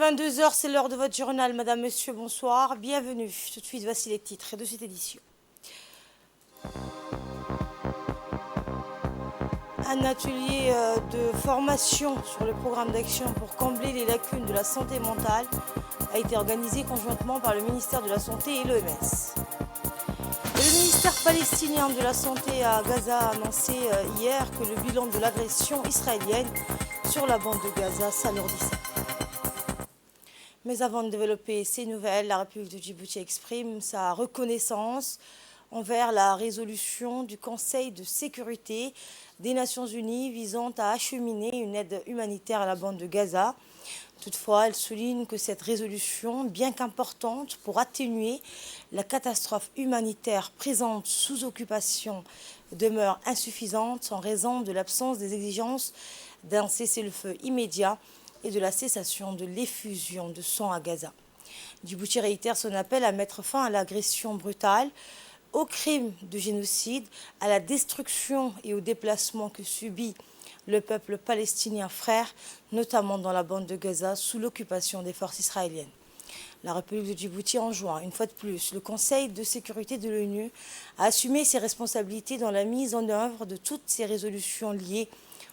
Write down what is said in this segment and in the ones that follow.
22 heures, c'est l'heure de votre journal. Madame, Monsieur, bonsoir. Bienvenue. Tout de suite, voici les titres de cette édition. Un atelier de formation sur le programme d'action pour combler les lacunes de la santé mentale a été organisé conjointement par le ministère de la Santé et l'OMS. Le ministère palestinien de la Santé à Gaza a annoncé hier que le bilan de l'agression israélienne sur la bande de Gaza s'alourdissait. Mais avant de développer ces nouvelles, la République de Djibouti exprime sa reconnaissance envers la résolution du Conseil de sécurité des Nations Unies visant à acheminer une aide humanitaire à la bande de Gaza. Toutefois, elle souligne que cette résolution, bien qu'importante pour atténuer la catastrophe humanitaire présente sous occupation, demeure insuffisante en raison de l'absence des exigences d'un cessez-le-feu immédiat et de la cessation de l'effusion de sang à Gaza. Djibouti réitère son appel à mettre fin à l'agression brutale, au crime de génocide, à la destruction et au déplacement que subit le peuple palestinien frère, notamment dans la bande de Gaza, sous l'occupation des forces israéliennes. La République de Djibouti enjoint, une fois de plus, le Conseil de sécurité de l'ONU à assumer ses responsabilités dans la mise en œuvre de toutes ces résolutions liées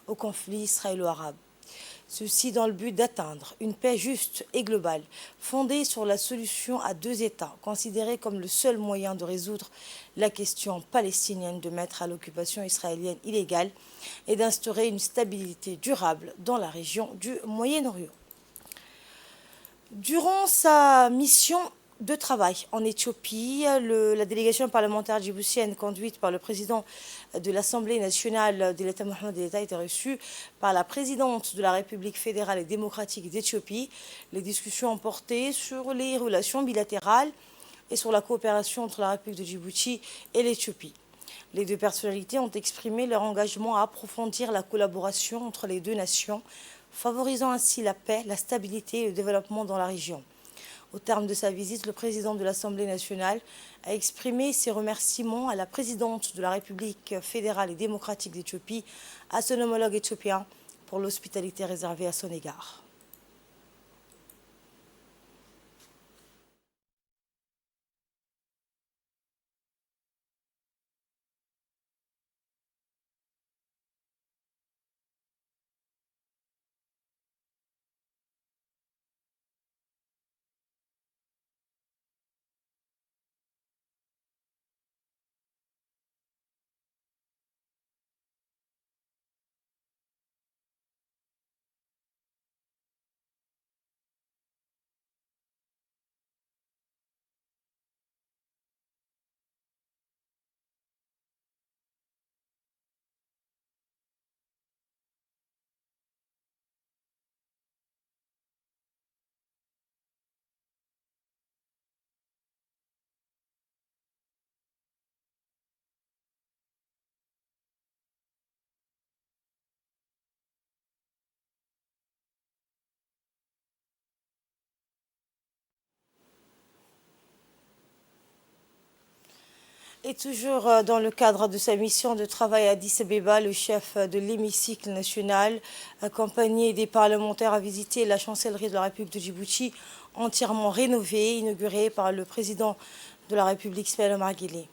au conflit israélo-arabe. Ceci dans le but d'atteindre une paix juste et globale, fondée sur la solution à deux États, considérée comme le seul moyen de résoudre la question palestinienne, de mettre à l'occupation israélienne illégale et d'instaurer une stabilité durable dans la région du Moyen-Orient. Durant sa mission de travail en Éthiopie, la délégation parlementaire djiboutienne conduite par le président de l'Assemblée nationale de l'État Mohamed El-État a été reçue par la présidente de la République fédérale et démocratique d'Éthiopie. Les discussions ont porté sur les relations bilatérales et sur la coopération entre la République de Djibouti et l'Éthiopie. Les deux personnalités ont exprimé leur engagement à approfondir la collaboration entre les deux nations, favorisant ainsi la paix, la stabilité et le développement dans la région. Au terme de sa visite, le président de l'Assemblée nationale a exprimé ses remerciements à la présidente de la République fédérale et démocratique d'Éthiopie, à son homologue éthiopien, pour l'hospitalité réservée à son égard. Et toujours dans le cadre de sa mission de travail à Addis Abeba, le chef de l'hémicycle national, accompagné des parlementaires, a visité la chancellerie de la République de Djibouti, entièrement rénovée, inaugurée par le président de la République, Ismaël Omar Guelleh.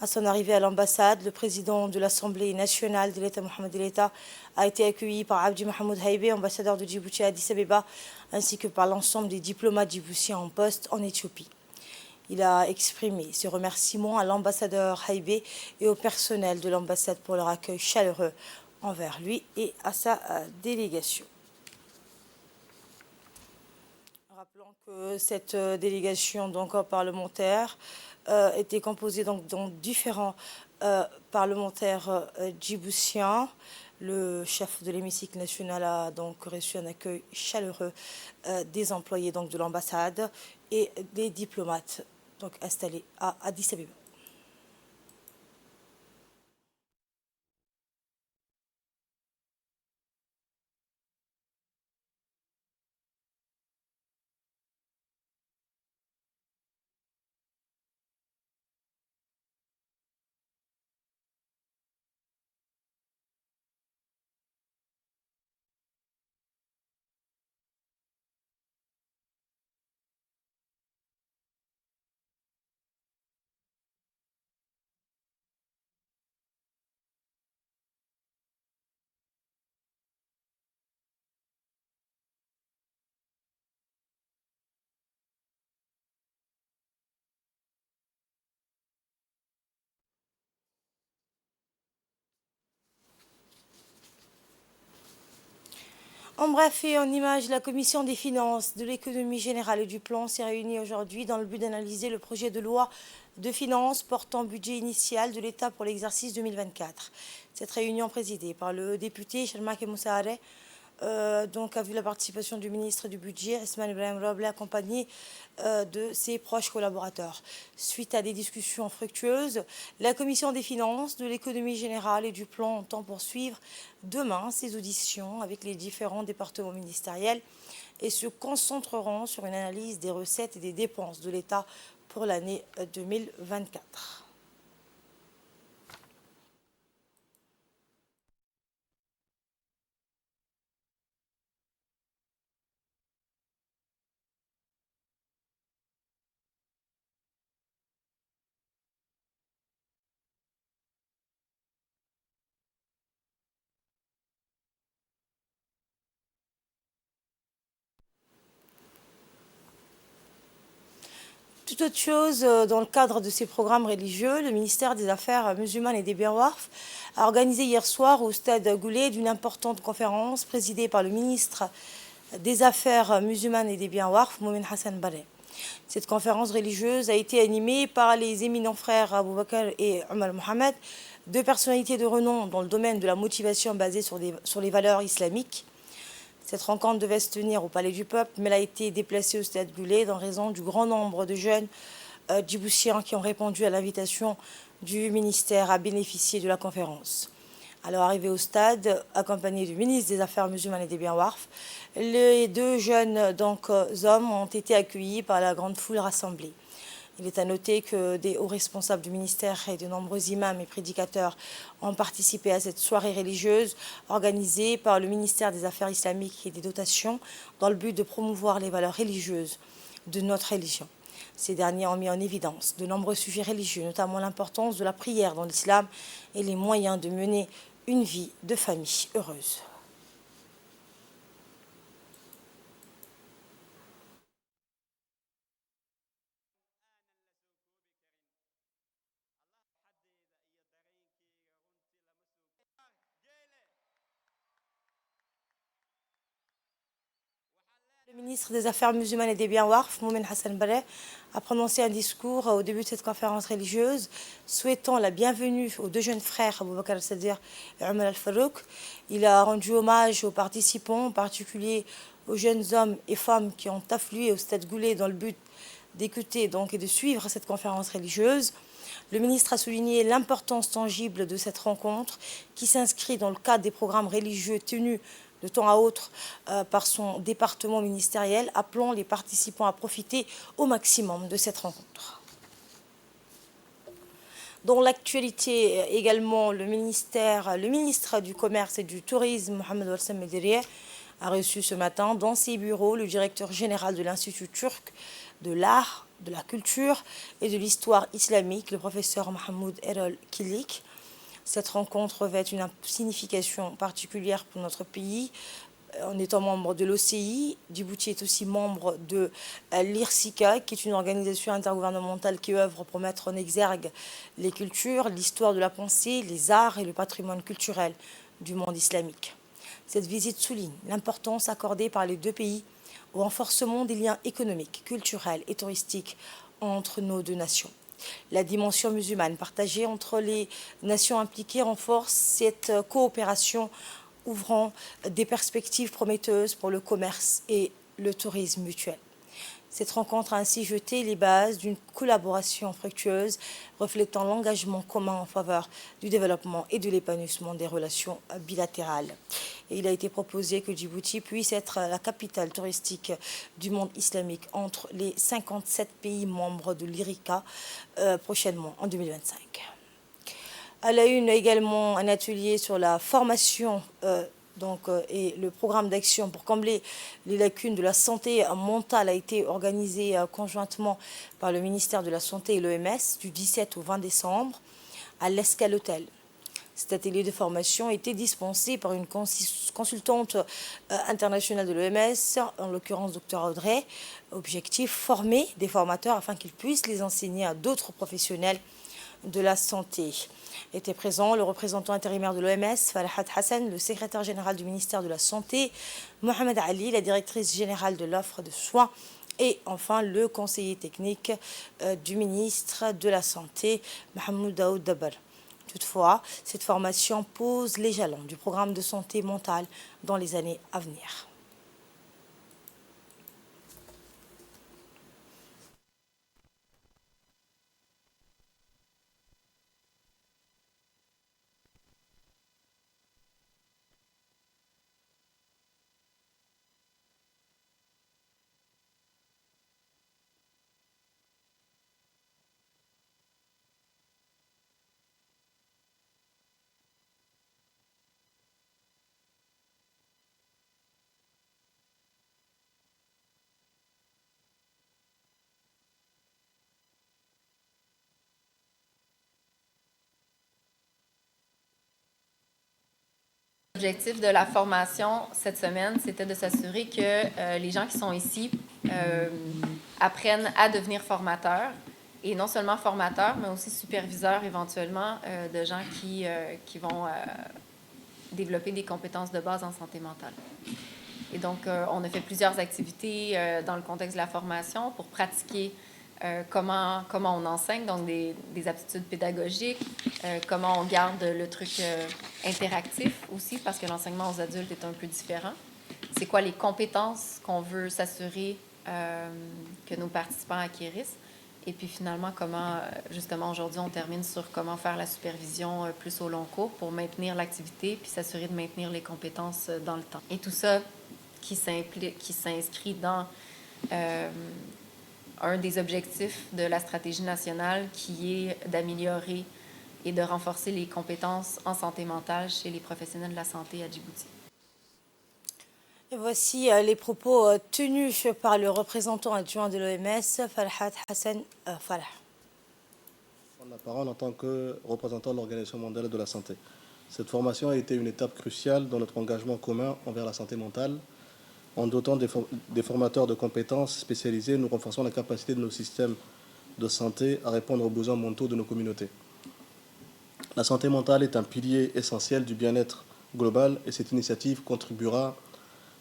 À son arrivée à l'ambassade, le président de l'Assemblée nationale de l'État Mohamed El-État a été accueilli par Abdi Mahmoud Haïbé, ambassadeur de Djibouti à Addis Abeba, ainsi que par l'ensemble des diplomates djiboutiens en poste en Éthiopie. Il a exprimé ses remerciements à l'ambassadeur Haïbé et au personnel de l'ambassade pour leur accueil chaleureux envers lui et à sa délégation. Rappelons que cette délégation donc parlementaire était composée donc différents parlementaires djiboutiens. Le chef de l'hémicycle national a donc reçu un accueil chaleureux des employés donc de l'ambassade et des diplomates donc installés à Addis Abeba. En bref et en image, la commission des finances, de l'économie générale et du plan s'est réunie aujourd'hui dans le but d'analyser le projet de loi de finances portant budget initial de l'État pour l'exercice 2024. Cette réunion présidée par le député Sharmak Moussare donc a vu la participation du ministre du Budget, Ismaël Ibrahim Roble, accompagné de ses proches collaborateurs. Suite à des discussions fructueuses, la Commission des finances, de l'économie générale et du plan entend poursuivre demain ses auditions avec les différents départements ministériels et se concentreront sur une analyse des recettes et des dépenses de l'État pour l'année 2024. Toute autre chose, dans le cadre de ces programmes religieux, le ministère des Affaires musulmanes et des Biens Waqf a organisé hier soir au stade Goulet une importante conférence présidée par le ministre des Affaires musulmanes et des Biens Waqf, Moumin Hassan Barre. Cette conférence religieuse a été animée par les éminents frères Abou Bakr et Omar Mohamed, deux personnalités de renom dans le domaine de la motivation basée sur les valeurs islamiques. Cette rencontre devait se tenir au Palais du Peuple, mais elle a été déplacée au Stade Goulet en raison du grand nombre de jeunes djiboutiens qui ont répondu à l'invitation du ministère à bénéficier de la conférence. Alors arrivé au stade, accompagné du ministre des Affaires musulmanes et des Biens Waqf, les deux jeunes hommes ont été accueillis par la grande foule rassemblée. Il est à noter que des hauts responsables du ministère et de nombreux imams et prédicateurs ont participé à cette soirée religieuse organisée par le ministère des Affaires islamiques et des dotations dans le but de promouvoir les valeurs religieuses de notre religion. Ces derniers ont mis en évidence de nombreux sujets religieux, notamment l'importance de la prière dans l'islam et les moyens de mener une vie de famille heureuse. Le ministre des Affaires musulmanes et des Biens Waqf, Moumin Hassan Barre, a prononcé un discours au début de cette conférence religieuse, souhaitant la bienvenue aux deux jeunes frères, Abou Bakr al-Saddir et Omar al-Farouk. Il a rendu hommage aux participants, en particulier aux jeunes hommes et femmes qui ont afflué au stade Goulet dans le but d'écouter et de suivre cette conférence religieuse. Le ministre a souligné l'importance tangible de cette rencontre qui s'inscrit dans le cadre des programmes religieux tenus de temps à autre par son département ministériel, appelant les participants à profiter au maximum de cette rencontre. Dans l'actualité également, le ministre du Commerce et du Tourisme, Mohamed Warsam Mederiye, a reçu ce matin dans ses bureaux le directeur général de l'Institut turc de l'art, de la culture et de l'histoire islamique, le professeur Mahmoud Erol Kilik. Cette rencontre revêt une signification particulière pour notre pays. En étant membre de l'OCI, Djibouti est aussi membre de l'IRSICA, qui est une organisation intergouvernementale qui œuvre pour mettre en exergue les cultures, l'histoire de la pensée, les arts et le patrimoine culturel du monde islamique. Cette visite souligne l'importance accordée par les deux pays au renforcement des liens économiques, culturels et touristiques entre nos deux nations. La dimension musulmane partagée entre les nations impliquées renforce cette coopération, ouvrant des perspectives prometteuses pour le commerce et le tourisme mutuel. Cette rencontre a ainsi jeté les bases d'une collaboration fructueuse, reflétant l'engagement commun en faveur du développement et de l'épanouissement des relations bilatérales. Et il a été proposé que Djibouti puisse être la capitale touristique du monde islamique entre les 57 pays membres de l'IRICA prochainement en 2025. À la une également un atelier sur la formation et le programme d'action pour combler les lacunes de la santé mentale a été organisé conjointement par le ministère de la Santé et l'OMS du 17 au 20 décembre à l'Escale Hôtel. Cet atelier de formation a été dispensé par une consultante internationale de l'OMS, en l'occurrence Dr Audrey. Objectif, former des formateurs afin qu'ils puissent les enseigner à d'autres professionnels de la santé. Était présent le représentant intérimaire de l'OMS, Farahat Hassan, le secrétaire général du ministère de la Santé, Mohamed Ali, la directrice générale de l'offre de soins, et enfin le conseiller technique du ministre de la Santé, Mohamed Daoud Dabar. Toutefois, cette formation pose les jalons du programme de santé mentale dans les années à venir. L'objectif de la formation cette semaine, c'était de s'assurer que les gens qui sont ici apprennent à devenir formateurs, et non seulement formateurs, mais aussi superviseurs éventuellement de gens qui vont développer des compétences de base en santé mentale. Et donc, on a fait plusieurs activités dans le contexte de la formation pour pratiquer comment on enseigne, donc des aptitudes pédagogiques, comment on garde le truc interactif aussi, parce que l'enseignement aux adultes est un peu différent. C'est quoi les compétences qu'on veut s'assurer que nos participants acquérissent. Et puis finalement, comment, justement, aujourd'hui, on termine sur comment faire la supervision plus au long cours pour maintenir l'activité puis s'assurer de maintenir les compétences dans le temps. Et tout ça qui s'inscrit dans un des objectifs de la stratégie nationale qui est d'améliorer et de renforcer les compétences en santé mentale chez les professionnels de la santé à Djibouti. Et voici les propos tenus par le représentant adjoint de l'OMS, Farahat Hassan Farah. La parole en tant que représentant de l'Organisation mondiale de la santé. Cette formation a été une étape cruciale dans notre engagement commun envers la santé mentale. En dotant des formateurs de compétences spécialisées, nous renforçons la capacité de nos systèmes de santé à répondre aux besoins mentaux de nos communautés. La santé mentale est un pilier essentiel du bien-être global et cette initiative contribuera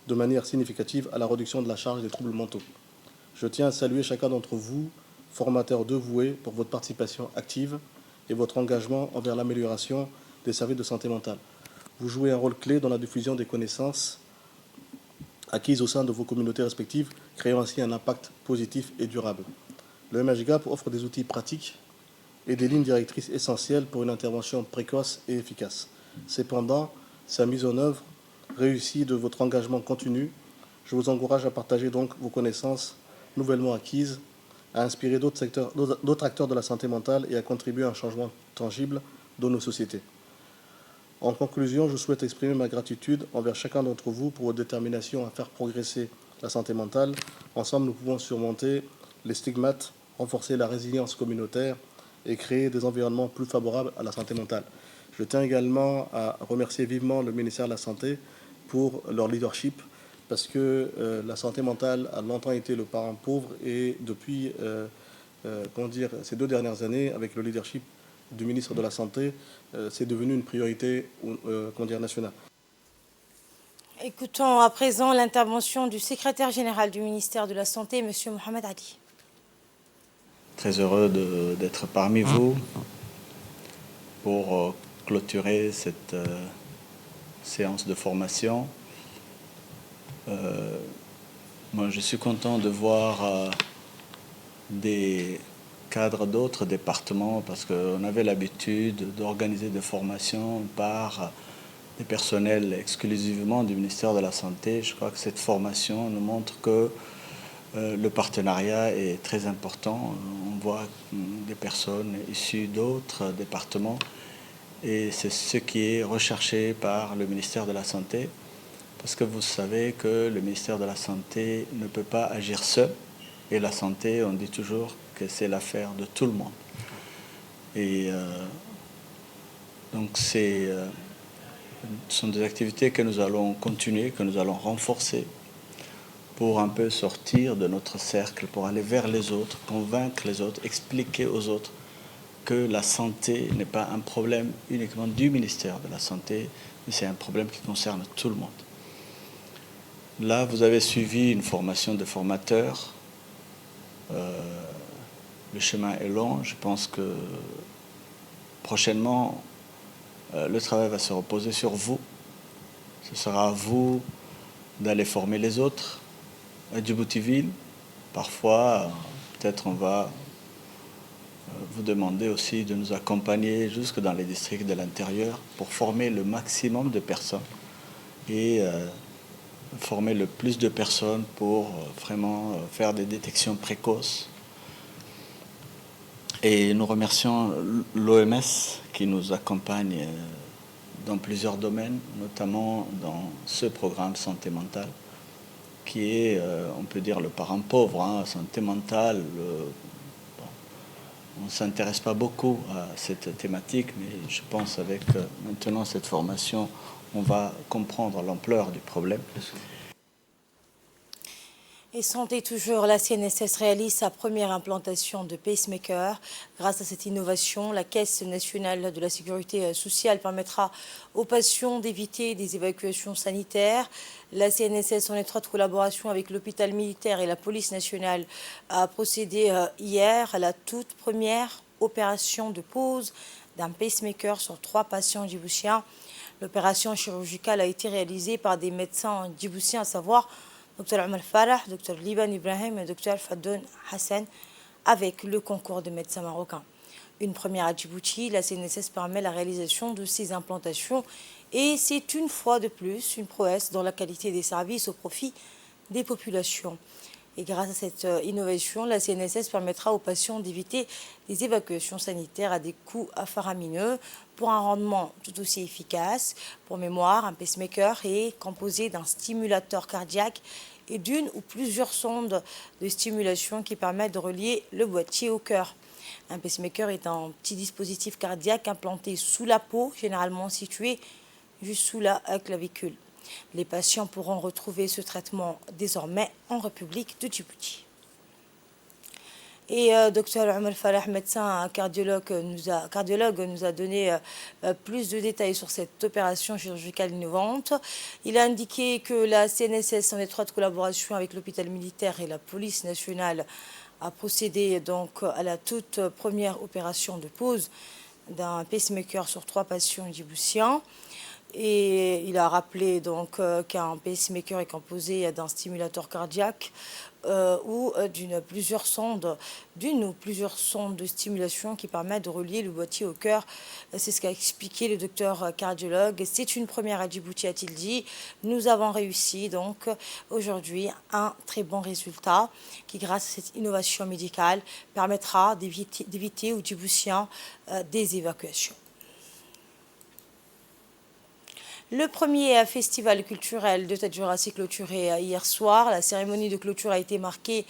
de manière significative à la réduction de la charge des troubles mentaux. Je tiens à saluer chacun d'entre vous, formateurs dévoués, pour votre participation active et votre engagement envers l'amélioration des services de santé mentale. Vous jouez un rôle clé dans la diffusion des connaissances acquises au sein de vos communautés respectives, créant ainsi un impact positif et durable. Le MHGAP offre des outils pratiques et des lignes directrices essentielles pour une intervention précoce et efficace. Cependant, sa mise en œuvre réussie de votre engagement continu, je vous encourage à partager donc vos connaissances nouvellement acquises, à inspirer d'autres acteurs de la santé mentale et à contribuer à un changement tangible dans nos sociétés. En conclusion, je souhaite exprimer ma gratitude envers chacun d'entre vous pour votre détermination à faire progresser la santé mentale. Ensemble, nous pouvons surmonter les stigmates, renforcer la résilience communautaire et créer des environnements plus favorables à la santé mentale. Je tiens également à remercier vivement le ministère de la Santé pour leur leadership, parce que la santé mentale a longtemps été le parent pauvre et depuis ces 2 dernières années, avec le leadership du ministre de la Santé, c'est devenu une priorité nationale. Écoutons à présent l'intervention du secrétaire général du ministère de la Santé, M. Mohamed Ali. Très heureux d'être parmi vous pour clôturer cette séance de formation. Moi, je suis content de voir des cadres d'autres départements parce qu'on avait l'habitude d'organiser des formations par des personnels exclusivement du ministère de la Santé. Je crois que cette formation nous montre que le partenariat est très important. On voit des personnes issues d'autres départements et c'est ce qui est recherché par le ministère de la Santé parce que vous savez que le ministère de la Santé ne peut pas agir seul et la santé, on dit toujours que c'est l'affaire de tout le monde. Et donc ce sont des activités que nous allons continuer, que nous allons renforcer pour un peu sortir de notre cercle, pour aller vers les autres, convaincre les autres, expliquer aux autres que la santé n'est pas un problème uniquement du ministère de la Santé, mais c'est un problème qui concerne tout le monde. Là, vous avez suivi une formation de formateurs. Le chemin est long. Je pense que prochainement, le travail va se reposer sur vous. Ce sera à vous d'aller former les autres à Djibouti-Ville. Parfois, peut-être on va vous demander aussi de nous accompagner jusque dans les districts de l'intérieur pour former le maximum de personnes et former le plus de personnes pour vraiment faire des détections précoces. Et nous remercions l'OMS qui nous accompagne dans plusieurs domaines, notamment dans ce programme santé mentale, qui est, on peut dire, le parent pauvre. Hein, santé mentale, on ne s'intéresse pas beaucoup à cette thématique, mais je pense avec maintenant cette formation, on va comprendre l'ampleur du problème. Et santé toujours, la CNSS réalise sa première implantation de pacemaker. Grâce à cette innovation, la Caisse nationale de la sécurité sociale permettra aux patients d'éviter des évacuations sanitaires. La CNSS, en étroite collaboration avec l'hôpital militaire et la police nationale, a procédé hier à la toute première opération de pose d'un pacemaker sur 3 patients djiboutiens. L'opération chirurgicale a été réalisée par des médecins djiboutiens, à savoir Dr Omar Farah, Dr Liban Ibrahim et Dr Fadoun Hassan, avec le concours de médecins marocains. Une première à Djibouti, la CNSS permet la réalisation de ces implantations et c'est une fois de plus une prouesse dans la qualité des services au profit des populations. Et grâce à cette innovation, la CNSS permettra aux patients d'éviter des évacuations sanitaires à des coûts faramineux pour un rendement tout aussi efficace. Pour mémoire, un pacemaker est composé d'un stimulateur cardiaque et d'une ou plusieurs sondes de stimulation qui permettent de relier le boîtier au cœur. Un pacemaker est un petit dispositif cardiaque implanté sous la peau, généralement situé juste sous la clavicule. Les patients pourront retrouver ce traitement désormais en République de Djibouti. Et Dr Omar Farah, médecin cardiologue, nous a donné plus de détails sur cette opération chirurgicale innovante. Il a indiqué que la CNSS, en étroite collaboration avec l'hôpital militaire et la police nationale, a procédé donc à la toute première opération de pose d'un pacemaker sur 3 patients djiboutiens. Et il a rappelé donc qu'un pacemaker est composé d'un stimulateur cardiaque ou d'une ou plusieurs sondes de stimulation qui permettent de relier le boîtier au cœur. C'est ce qu'a expliqué le docteur cardiologue. C'est une première à Djibouti, a-t-il dit. Nous avons réussi donc aujourd'hui un très bon résultat qui, grâce à cette innovation médicale, permettra d'éviter aux Djiboutiens des évacuations. Le premier festival culturel de Tadjoura s'est clôturé hier soir. La cérémonie de clôture a été marquée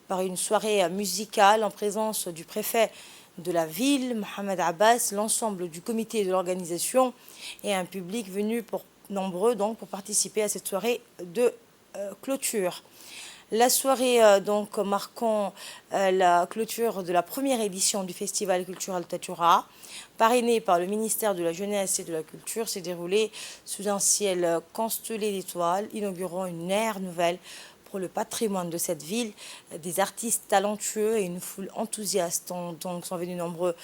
par une soirée musicale en présence du préfet de la ville, Mohamed Abbas, l'ensemble du comité de l'organisation et un public venu nombreux pour participer à cette soirée de clôture. La soirée donc marquant la clôture de la première édition du Festival culturel Tadjoura, parrainée par le ministère de la Jeunesse et de la Culture, s'est déroulée sous un ciel constellé d'étoiles, inaugurant une ère nouvelle pour le patrimoine de cette ville. Des artistes talentueux et une foule enthousiaste sont venus nombreux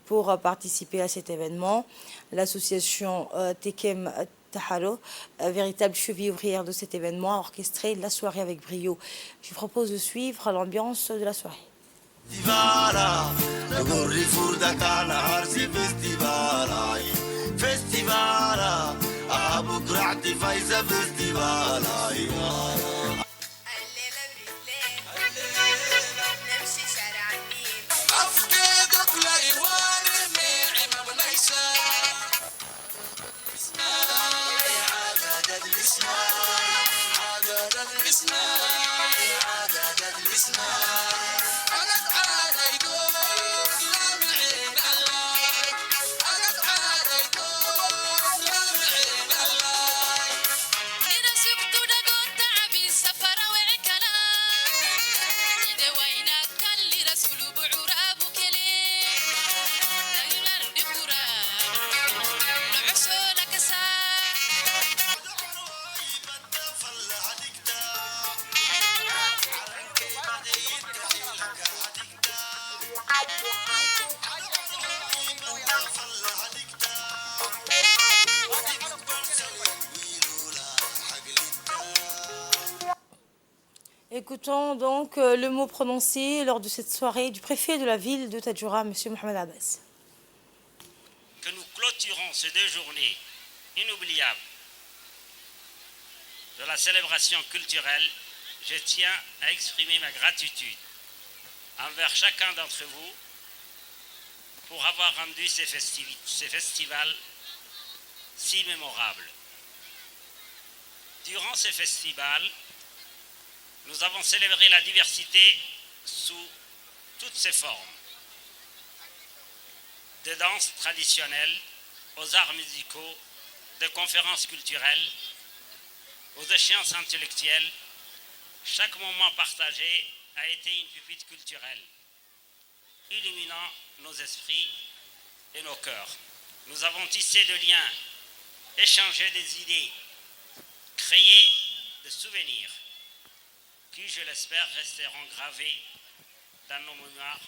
pour participer à cet événement. L'association Tekem Taharo, véritable cheville ouvrière de cet événement, a orchestré la soirée avec brio. Je vous propose de suivre l'ambiance de la soirée. Écoutons donc le mot prononcé lors de cette soirée du préfet de la ville de Tadjoura, M. Mohamed Abbas. Que nous clôturons ces 2 journées inoubliables de la célébration culturelle, je tiens à exprimer ma gratitude envers chacun d'entre vous pour avoir rendu ces festivals si mémorables. Durant ces festivals, nous avons célébré la diversité sous toutes ses formes, de danses traditionnelles aux arts musicaux, de conférences culturelles, aux échéances intellectuelles. Chaque moment partagé a été une pépite culturelle, illuminant nos esprits et nos cœurs. Nous avons tissé de liens, échangé des idées, créé des souvenirs qui, je l'espère, resteront gravés dans nos mémoires.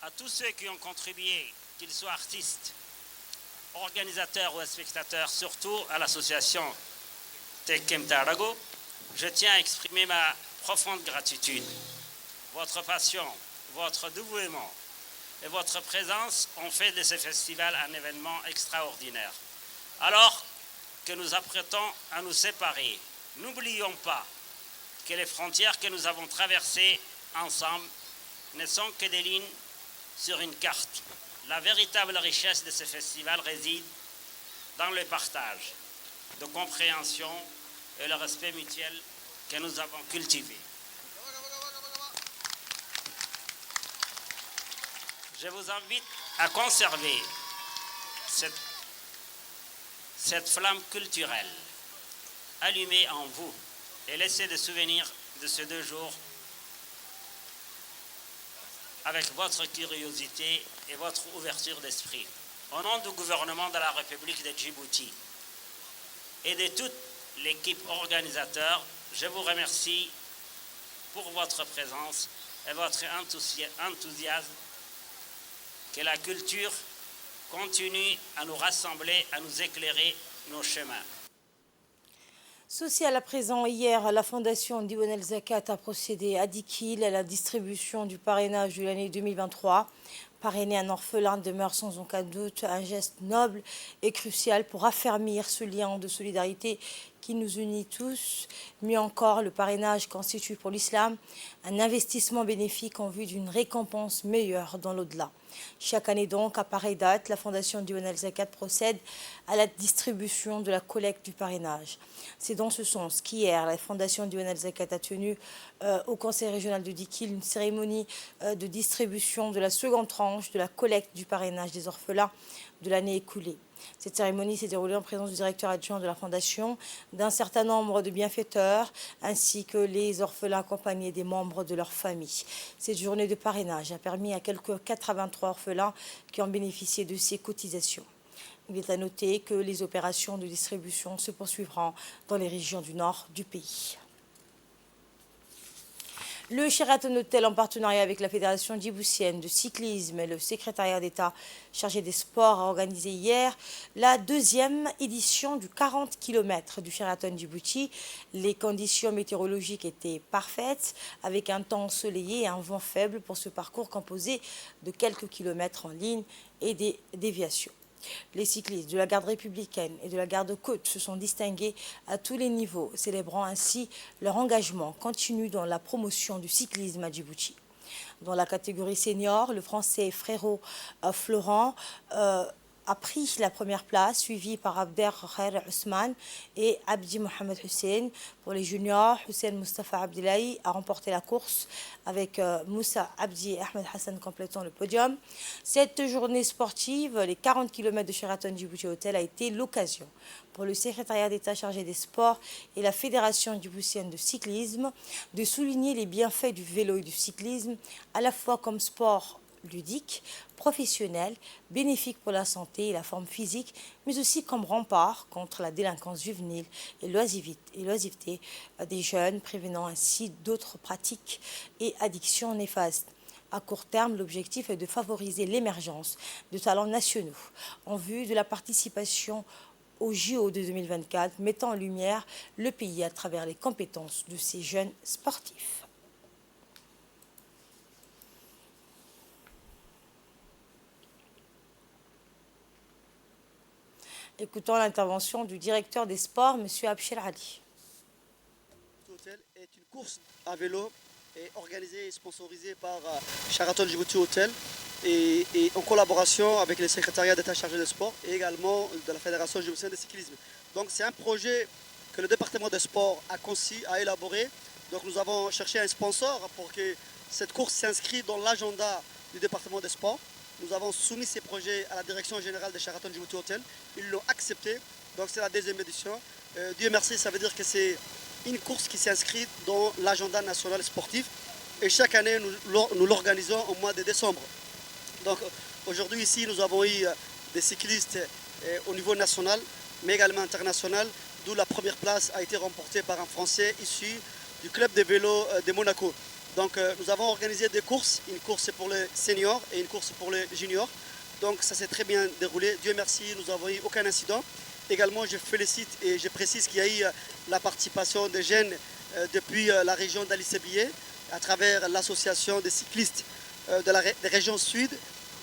À tous ceux qui ont contribué, qu'ils soient artistes, organisateurs ou spectateurs, surtout à l'association Tekem Tarago, je tiens à exprimer ma profonde gratitude. Votre passion, votre dévouement et votre présence ont fait de ce festival un événement extraordinaire. Alors que nous apprêtons à nous séparer, n'oublions pas que les frontières que nous avons traversées ensemble ne sont que des lignes sur une carte. La véritable richesse de ce festival réside dans le partage, de compréhension et le respect mutuel que nous avons cultivé. Je vous invite à conserver cette flamme culturelle allumée en vous et laisser des souvenirs de ces 2 jours avec votre curiosité et votre ouverture d'esprit. Au nom du gouvernement de la République de Djibouti et de toute l'équipe organisateur, je vous remercie pour votre présence et votre enthousiasme. Que la culture continue à nous rassembler, à nous éclairer nos chemins. Social à présent, hier, la Fondation Diwan El Zakat a procédé à Dikil à la distribution du parrainage de l'année 2023. Parrainer un orphelin demeure sans aucun doute un geste noble et crucial pour affermir ce lien de solidarité qui nous unit tous. Mieux encore, le parrainage constitue pour l'islam un investissement bénéfique en vue d'une récompense meilleure dans l'au-delà. Chaque année donc, à pareille date, la Fondation Diwan El Zakat procède à la distribution de la collecte du parrainage. C'est dans ce sens qu'hier, la Fondation Diwan El Zakat a tenu au Conseil régional de Dikil une cérémonie de distribution de la seconde tranche de la collecte du parrainage des orphelins de l'année écoulée. Cette cérémonie s'est déroulée en présence du directeur adjoint de la Fondation, d'un certain nombre de bienfaiteurs, ainsi que les orphelins accompagnés des membres de leur famille. Cette journée de parrainage a permis à quelques 83 orphelins qui ont bénéficié de ces cotisations. Il est à noter que les opérations de distribution se poursuivront dans les régions du nord du pays. Le Sheraton Hotel, en partenariat avec la Fédération djiboutienne de cyclisme et le secrétariat d'État chargé des sports, a organisé hier la 2e édition du 40 km du Sheraton Djibouti. Les conditions météorologiques étaient parfaites, avec un temps ensoleillé et un vent faible pour ce parcours composé de quelques kilomètres en ligne et des déviations. Les cyclistes de la garde républicaine et de la garde côte se sont distingués à tous les niveaux, célébrant ainsi leur engagement continu dans la promotion du cyclisme à Djibouti. Dans la catégorie senior, le Français Frérot Florent a pris la première place, suivi par Abder Khair Ousmane et Abdi Mohamed Hussein. Pour les juniors, Hussein Mustafa Abdillahi a remporté la course avec Moussa Abdi et Ahmed Hassan complétant le podium. Cette journée sportive, les 40 km de Sheraton Djibouti Hotel, a été l'occasion pour le secrétariat d'État chargé des sports et la Fédération djiboutienne de cyclisme de souligner les bienfaits du vélo et du cyclisme, à la fois comme sport ludique, professionnel, bénéfique pour la santé et la forme physique, mais aussi comme rempart contre la délinquance juvénile et l'oisiveté des jeunes, prévenant ainsi d'autres pratiques et addictions néfastes. À court terme, l'objectif est de favoriser l'émergence de talents nationaux en vue de la participation aux JO de 2024, mettant en lumière le pays à travers les compétences de ces jeunes sportifs. Écoutons l'intervention du directeur des sports, M. Abshir Ali. Hotel est une course à vélo organisée et sponsorisée par Sheraton Djibouti Hotel et en collaboration avec le secrétariat d'État chargé des sports et également de la Fédération djiboutienne de cyclisme. Donc c'est un projet que le département des sports a conçu, a élaboré. Donc nous avons cherché un sponsor pour que cette course s'inscrive dans l'agenda du département des sports. Nous avons soumis ces projets à la direction générale de Sheraton Djibouti Hotel. Ils l'ont accepté. Donc c'est la deuxième édition. Dieu merci, ça veut dire que c'est une course qui s'inscrit dans l'agenda national sportif. Et chaque année, nous l'organisons au mois de décembre. Donc aujourd'hui ici, nous avons eu des cyclistes au niveau national, mais également international, d'où la première place a été remportée par un Français issu du club de vélo de Monaco. Donc nous avons organisé des courses, une course pour les seniors et une course pour les juniors. Donc ça s'est très bien déroulé. Dieu merci, nous n'avons eu aucun incident. Également, je félicite et je précise qu'il y a eu la participation des jeunes depuis la région d'Ali Sébié à travers l'association des cyclistes des régions sud.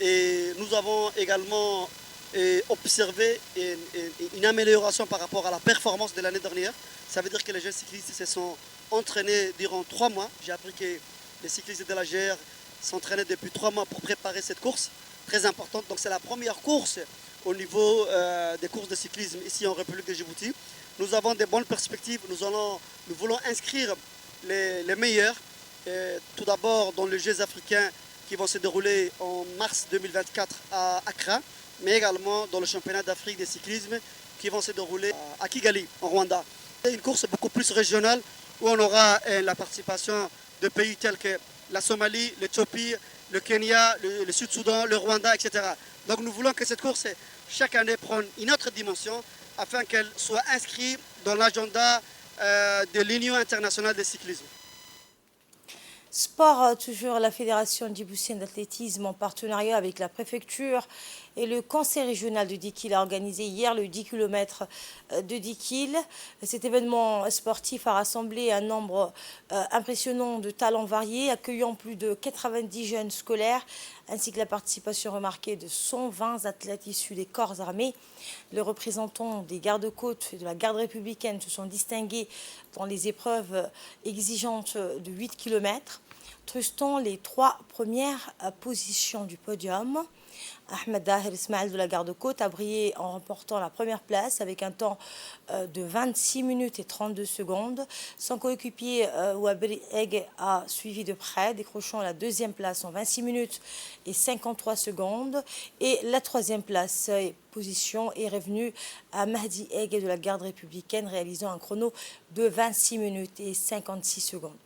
Et nous avons également observé une amélioration par rapport à la performance de l'année dernière. Ça veut dire que les jeunes cyclistes se sont entraînés durant 3 mois. J'ai appris que les cyclistes de la GR s'entraînaient depuis 3 mois pour préparer cette course très importante. Donc c'est la première course au niveau des courses de cyclisme ici en République de Djibouti. Nous avons de bonnes perspectives. Nous voulons inscrire les meilleurs, tout d'abord dans les Jeux africains qui vont se dérouler en mars 2024 à Accra, mais également dans le championnat d'Afrique de cyclisme qui vont se dérouler à Kigali, en Rwanda. C'est une course beaucoup plus régionale où on aura la participation de pays tels que la Somalie, l'Éthiopie, le Kenya, le Sud-Soudan, le Rwanda, etc. Donc nous voulons que cette course, chaque année, prenne une autre dimension afin qu'elle soit inscrite dans l'agenda de l'Union internationale de cyclisme. Sport, toujours la Fédération djiboutienne d'athlétisme en partenariat avec la préfecture et le conseil régional de Dikil a organisé hier le 10 km de Dikil. Cet événement sportif a rassemblé un nombre impressionnant de talents variés, accueillant plus de 90 jeunes scolaires, ainsi que la participation remarquée de 120 athlètes issus des corps armés. Les représentants des gardes-côtes et de la garde républicaine se sont distingués dans les épreuves exigeantes de 8 km. Trustant les 3 premières positions du podium. Ahmed Daher Ismail de la garde-côte a brillé en remportant la première place avec un temps de 26 minutes et 32 secondes. Son coéquipier Wabri Eg a suivi de près, décrochant la deuxième place en 26 minutes et 53 secondes. Et la troisième place position est revenue à Mahdi Eg de la garde républicaine, réalisant un chrono de 26 minutes et 56 secondes.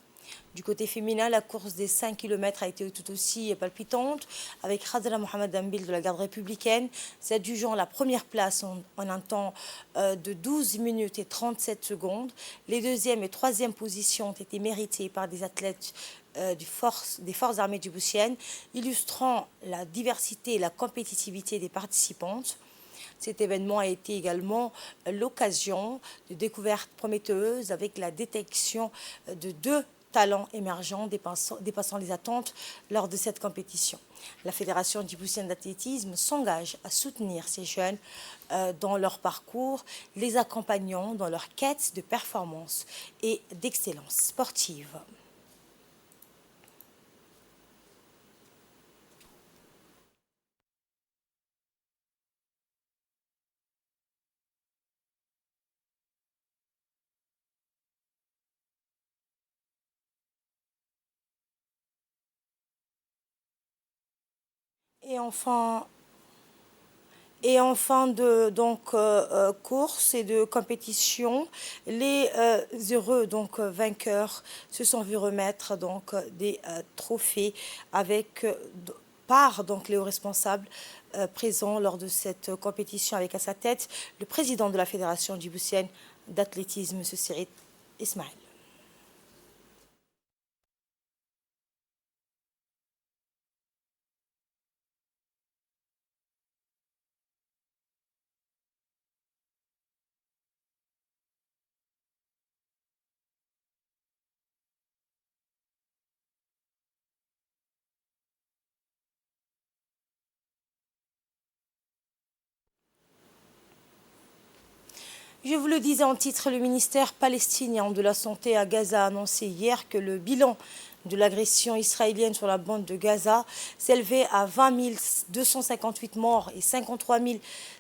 Du côté féminin, la course des 5 km a été tout aussi palpitante, avec Khadra Mohamed Ambil de la garde républicaine s'adjugeant la première place en un temps de 12 minutes et 37 secondes. Les deuxième et troisième positions ont été méritées par des athlètes des forces armées djiboutiennes, illustrant la diversité et la compétitivité des participantes. Cet événement a été également l'occasion de découvertes prometteuses avec la détection de 2 talents émergents dépassant les attentes lors de cette compétition. La Fédération djiboutienne d'athlétisme s'engage à soutenir ces jeunes dans leur parcours, les accompagnant dans leur quête de performance et d'excellence sportive. Et en fin de course et de compétition, les heureux vainqueurs se sont vus remettre des trophées par les hauts responsables présents lors de cette compétition, avec à sa tête le président de la Fédération djiboutienne d'athlétisme, M. Sirit Ismail. Je vous le disais en titre, le ministère palestinien de la Santé à Gaza a annoncé hier que le bilan de l'agression israélienne sur la bande de Gaza s'élevait à 20 258 morts et 53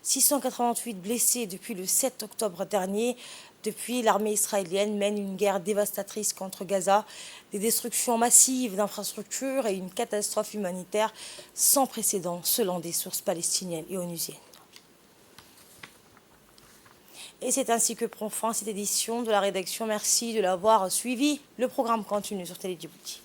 688 blessés depuis le 7 octobre dernier. Depuis, l'armée israélienne mène une guerre dévastatrice contre Gaza, des destructions massives d'infrastructures et une catastrophe humanitaire sans précédent, selon des sources palestiniennes et onusiennes. Et c'est ainsi que prend fin cette édition de la rédaction. Merci de l'avoir suivi. Le programme continue sur Télé Djibouti.